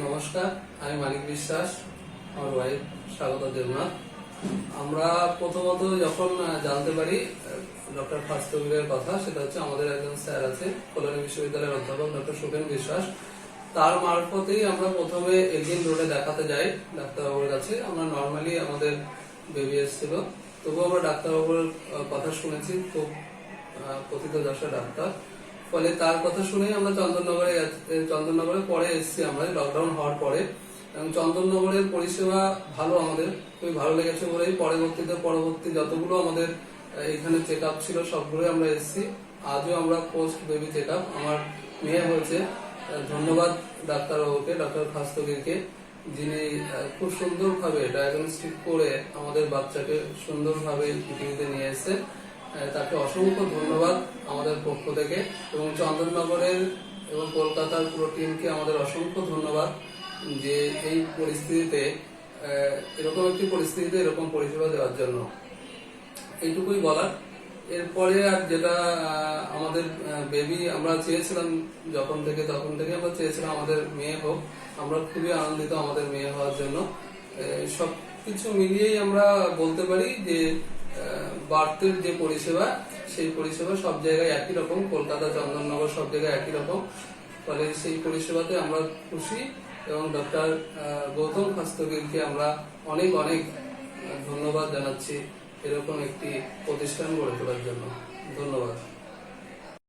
নমস্কার, আমি মানিক বিশ্বাস, আমার ওয়াইফ স্বাগতা দেবনাথ। আমরা প্রথমত যখন জানতে পারি ডক্টর ফার্স্টবিরের কথা, সেটা হচ্ছে আমাদের একজন স্যার আছে কল্যাণী বিশ্ববিদ্যালয়ের অধ্যাপক ডক্টর সুখেন বিশ্বাস। তার মারফতেই আমরা প্রথমে এলজিন রোডে দেখাতে যাই ডাক্তারবাবুর কাছে। আমরা নর্মালি আমাদের বেবি এসেছিল, তবুও আমরা ডাক্তারবাবুর কথা শুনেছি, খুব প্রথিতযশা ডাক্তার। ফলে তার কথা শুনেই আমরা চন্দননগরে পরে এসেছি আমরা লকডাউন হওয়ার পরে। এবং চন্দননগরের পরিষেবা ভালো, আমাদের খুবই ভালো লেগেছে বলেই পরবর্তী যতগুলো আমাদের এখানে চেক আপ ছিল সবগুলোই আমরা এসেছি। আজও আমরা পোস্ট বেবি চেক আপ, আমার মেয়ে হয়েছে। ধন্যবাদ ডাক্তারবাবুকে, ডক্টর খাস্তগিরকে, যিনি খুব সুন্দরভাবে ডায়াগনস্টিক করে আমাদের বাচ্চাকে সুন্দরভাবে পৃথিবীতে নিয়ে এসেছে। তাকে অসংখ্য ধন্যবাদ আমাদের পক্ষ থেকে, এবং চন্দননগরের এবং কলকাতার পুরো টিমকে আমাদের অসংখ্য ধন্যবাদ যে এই পরিস্থিতিতে এরকম একটি পরিস্থিতিতে এরকম পরিষেবা দেওয়ার জন্য। এইটুকুই বলার। এরপরে আর যেটা আমাদের বেবি আমরা চেয়েছিলাম তখন থেকে আমরা চেয়েছিলাম আমাদের মেয়ে হোক। আমরা খুবই আনন্দিত আমাদের মেয়ে হওয়ার জন্য। সবকিছু মিলিয়েই আমরা বলতে পারি যে বার্থের যে পরিষেবা, সেই পরিষেবা সব জায়গায় একই রকম, কলকাতা, চন্দননগর সব জায়গায় একই রকম। ফলে সেই পরিষেবাতে আমরা খুশি, এবং ডক্টর গৌতম খাস্তগিরকে আমরা অনেক অনেক ধন্যবাদ জানাচ্ছি এরকম একটি প্রতিষ্ঠান গড়ে তোলার জন্য। ধন্যবাদ।